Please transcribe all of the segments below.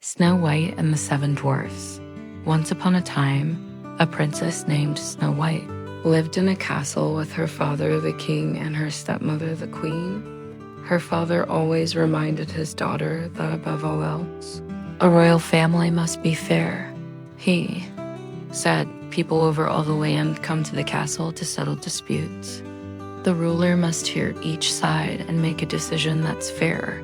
Snow White and the Seven Dwarfs. Once upon a time, a princess named Snow White lived in a castle with her father, the king, and her stepmother, the queen. Her father always reminded his daughter that above all else, a royal family must be fair. He said people over all the land come to the castle to settle disputes. The ruler must hear each side and make a decision that's fair.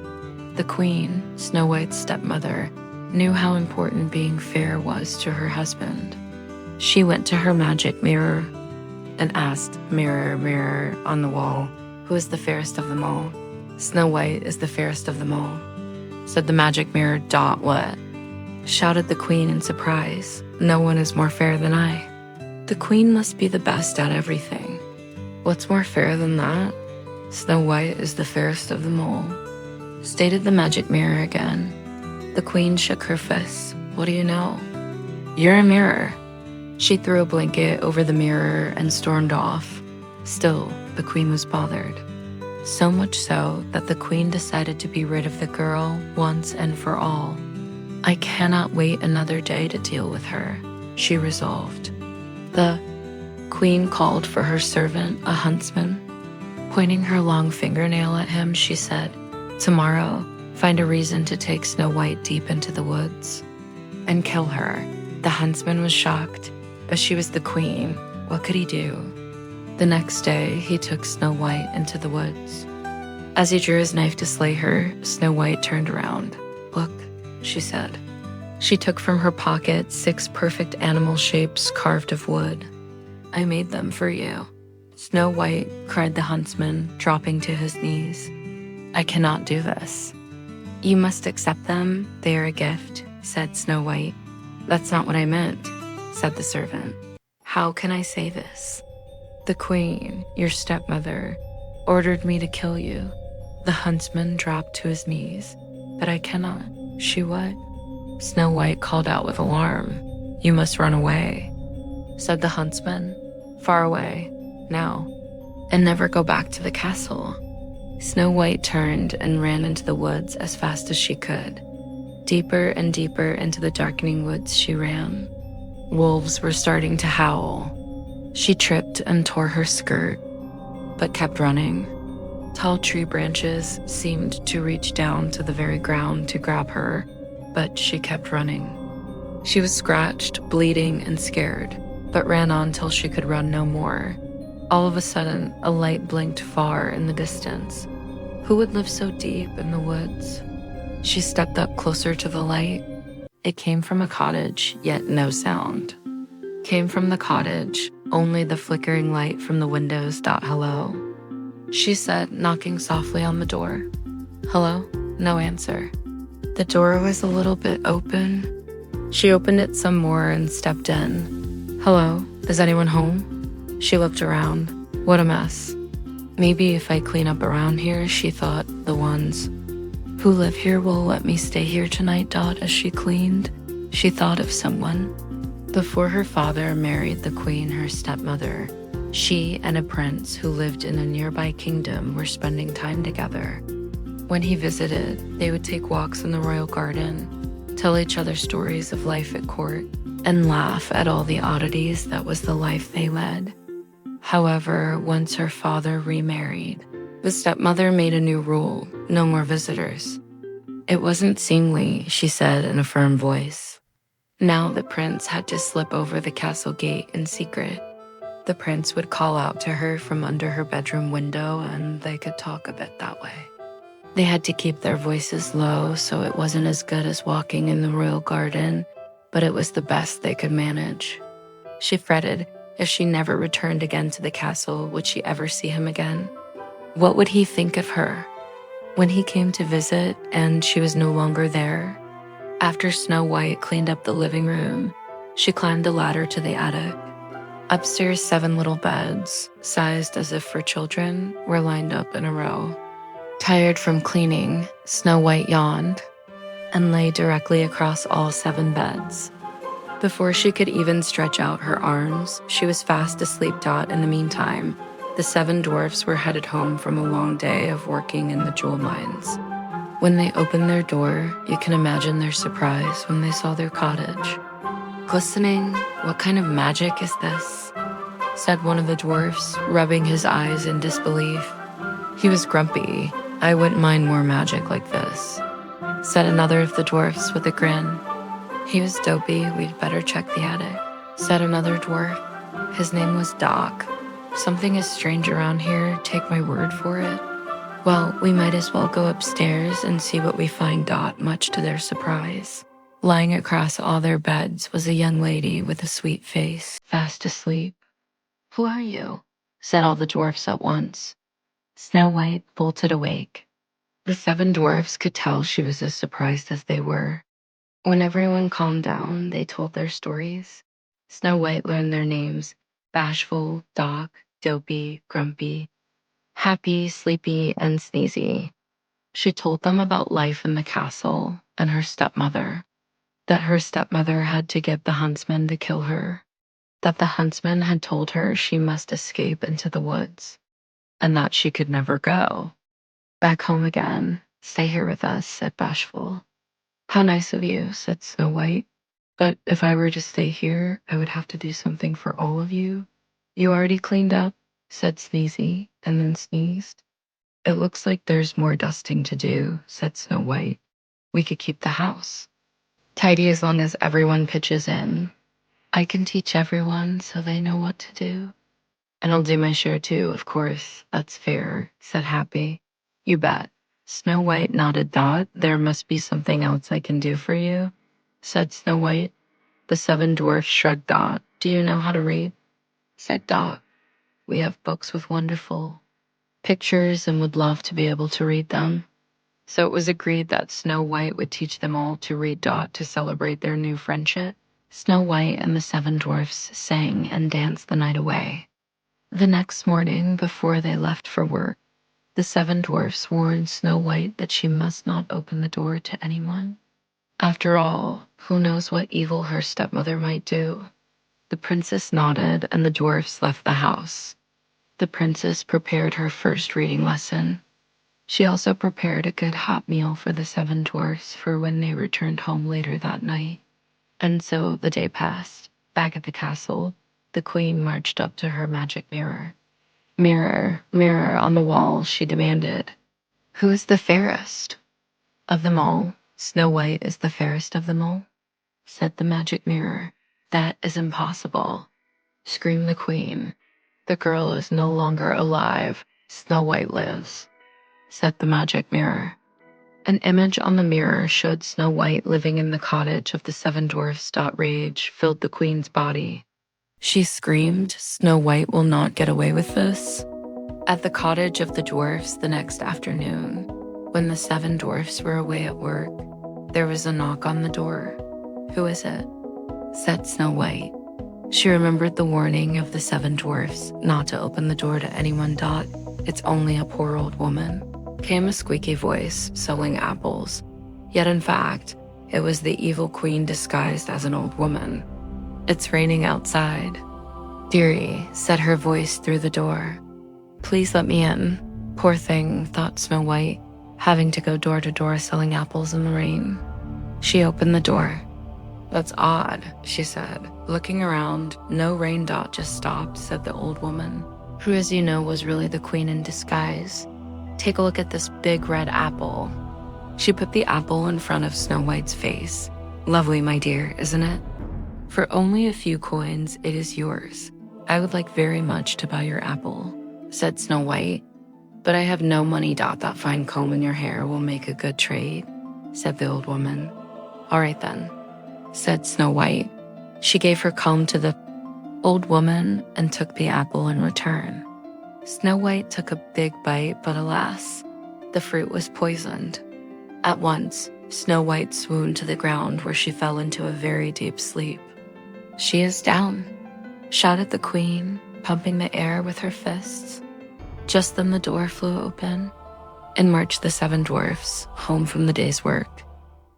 The queen, Snow White's stepmother, knew how important being fair was to her husband. She went to her magic mirror and asked, "Mirror, mirror on the wall, who is the fairest of them all?" "Snow White is the fairest of them all," said the magic mirror. "What?" shouted the queen in surprise. "No one is more fair than I. The queen must be the best at everything. What's more fair than that? Snow White is the fairest of them all," stated the magic mirror again. The queen shook her fists. "What do you know? You're a mirror." She threw a blanket over the mirror and stormed off. Still, the queen was bothered. So much so that the queen decided to be rid of the girl once and for all. "I cannot wait another day to deal with her," she resolved. The queen called for her servant, a huntsman. Pointing her long fingernail at him, she said, "Tomorrow, find a reason to take Snow White deep into the woods and kill her." The huntsman was shocked, but she was the queen. What could he do? The next day, he took Snow White into the woods. As he drew his knife to slay her, Snow White turned around. "Look," she said. She took from her pocket 6 perfect animal shapes carved of wood. "I made them for you." "Snow White," cried the huntsman, dropping to his knees. "I cannot do this." "You must accept them. They are a gift," said Snow White. "That's not what I meant," said the servant. "How can I say this? The queen, your stepmother, ordered me to kill you." The huntsman dropped to his knees. "But I cannot." "She what?" Snow White called out with alarm. "You must run away," said the huntsman. "Far away, now, and never go back to the castle." Snow White turned and ran into the woods as fast as she could. Deeper and deeper into the darkening woods she ran. Wolves were starting to howl. She tripped and tore her skirt, but kept running. Tall tree branches seemed to reach down to the very ground to grab her, but she kept running. She was scratched, bleeding, and scared, but ran on till she could run no more. All of a sudden, a light blinked far in the distance. Who would live so deep in the woods? She stepped up closer to the light. It came from a cottage, yet no sound. Came from the cottage, only the flickering light from the windows. "Hello," she said, knocking softly on the door. "Hello?" No answer. The door was a little bit open. She opened it some more and stepped in. "Hello, is anyone home?" She looked around. What a mess. Maybe if I clean up around here, she thought, the ones who live here will let me stay here tonight. As she cleaned, she thought of someone. Before her father married the queen, her stepmother, she and a prince who lived in a nearby kingdom were spending time together. When he visited, they would take walks in the royal garden, tell each other stories of life at court, and laugh at all the oddities that was the life they led. However, once her father remarried, the stepmother made a new rule: no more visitors. It wasn't seemly, she said in a firm voice. Now the prince had to slip over the castle gate in secret. The prince would call out to her from under her bedroom window, and they could talk a bit that way. They had to keep their voices low, so it wasn't as good as walking in the royal garden, but it was the best they could manage. She fretted. If she never returned again to the castle, would she ever see him again? What would he think of her? When he came to visit and she was no longer there? After Snow White cleaned up the living room, she climbed the ladder to the attic. Upstairs, 7 little beds, sized as if for children, were lined up in a row. Tired from cleaning, Snow White yawned and lay directly across all 7 beds. Before she could even stretch out her arms, she was fast asleep. In the meantime, the 7 dwarfs were headed home from a long day of working in the jewel mines. When they opened their door, you can imagine their surprise when they saw their cottage. "Glistening, what kind of magic is this?" said one of the dwarfs, rubbing his eyes in disbelief. He was grumpy. "I wouldn't mind more magic like this," said another of the dwarfs with a grin. "He was dopey, we'd better check the attic," said another dwarf. His name was Doc. "Something is strange around here, take my word for it." "Well, we might as well go upstairs and see what we find." Much to their surprise, lying across all their beds was a young lady with a sweet face, fast asleep. "Who are you?" said all the dwarfs at once. Snow White bolted awake. The 7 dwarfs could tell she was as surprised as they were. When everyone calmed down, they told their stories. Snow White learned their names: Bashful, Doc, Dopey, Grumpy, Happy, Sleepy, and Sneezy. She told them about life in the castle and her stepmother, that her stepmother had to get the huntsman to kill her, that the huntsman had told her she must escape into the woods, and that she could never go back home again. "Stay here with us," said Bashful. "How nice of you," said Snow White. "But if I were to stay here, I would have to do something for all of you." "You already cleaned up," said Sneezy, and then sneezed. "It looks like there's more dusting to do," said Snow White. "We could keep the house tidy as long as everyone pitches in. I can teach everyone so they know what to do. And I'll do my share too, of course. That's fair," said Happy. "You bet." Snow White nodded. "There must be something else I can do for you," said Snow White. The 7 dwarfs shrugged. "Do you know how to read?" said Dot. "We have books with wonderful pictures and would love to be able to read them." So it was agreed that Snow White would teach them all to read. To celebrate their new friendship, Snow White and the 7 dwarfs sang and danced the night away. The next morning, before they left for work, the 7 dwarfs warned Snow White that she must not open the door to anyone. After all, who knows what evil her stepmother might do? The princess nodded, and the dwarfs left the house. The princess prepared her first reading lesson. She also prepared a good hot meal for the 7 dwarfs for when they returned home later that night. And so the day passed. Back at the castle, the queen marched up to her magic mirror. "Mirror, mirror on the wall," she demanded, "who is the fairest of them all?" "Snow White is the fairest of them all," said the magic mirror. "That is impossible," screamed the queen. "The girl is no longer alive. Snow White lives," said the magic mirror. An image on the mirror showed Snow White living in the cottage of the 7 dwarfs. Rage filled the queen's body. She screamed, "Snow White will not get away with this." At the cottage of the dwarfs the next afternoon, when the 7 dwarfs were away at work, there was a knock on the door. "Who is it?" said Snow White. She remembered the warning of the 7 dwarfs not to open the door to anyone. "It's only a poor old woman," came a squeaky voice selling apples. Yet in fact, it was the evil queen disguised as an old woman. "It's raining outside." "Dearie," said her voice through the door. "Please let me in." Poor thing, thought Snow White, having to go door to door selling apples in the rain. She opened the door. "That's odd," she said, looking around. "No rain." "Just stopped," said the old woman, who, as you know, was really the queen in disguise. "Take a look at this big red apple." She put the apple in front of Snow White's face. "Lovely, my dear, isn't it? For only a few coins, it is yours. I would like very much to buy your apple," said Snow White. "But I have no money. That fine comb in your hair will make a good trade," said the old woman. "All right then," said Snow White. She gave her comb to the old woman and took the apple in return. Snow White took a big bite, but alas, the fruit was poisoned. At once, Snow White swooned to the ground, where she fell into a very deep sleep. "She is down," shouted the queen, pumping the air with her fists. Just then the door flew open. In marched the 7 dwarfs, home from the day's work.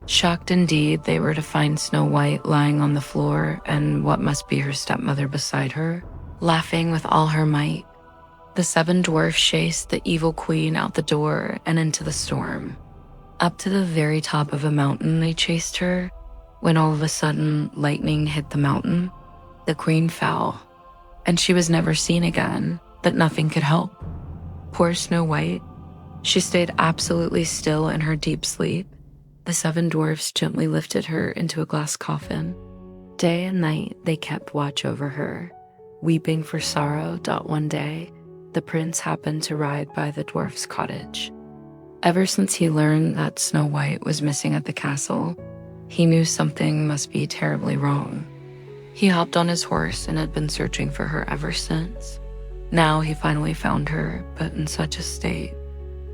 Shocked indeed, they were to find Snow White lying on the floor and what must be her stepmother beside her, laughing with all her might. The 7 dwarfs chased the evil queen out the door and into the storm. Up to the very top of a mountain, they chased her, when all of a sudden, lightning hit the mountain. The queen fell, and she was never seen again, but nothing could help. Poor Snow White. She stayed absolutely still in her deep sleep. The 7 dwarfs gently lifted her into a glass coffin. Day and night, they kept watch over her, weeping for sorrow. One day, the prince happened to ride by the dwarfs' cottage. Ever since he learned that Snow White was missing at the castle, he knew something must be terribly wrong. He hopped on his horse and had been searching for her ever since. Now he finally found her, but in such a state.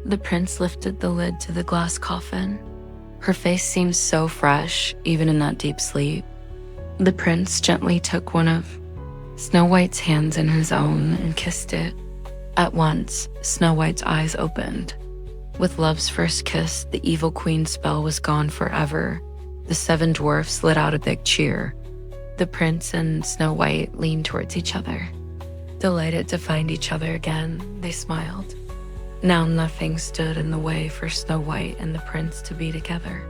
The prince lifted the lid to the glass coffin. Her face seemed so fresh, even in that deep sleep. The prince gently took one of Snow White's hands in his own and kissed it. At once, Snow White's eyes opened. With love's first kiss, the evil queen's spell was gone forever. The 7 dwarfs let out a big cheer. The prince and Snow White leaned towards each other. Delighted to find each other again, they smiled. Now nothing stood in the way for Snow White and the prince to be together.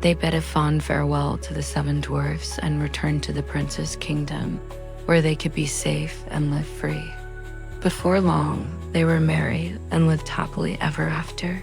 They bid a fond farewell to the 7 dwarfs and returned to the prince's kingdom, where they could be safe and live free. Before long, they were married and lived happily ever after.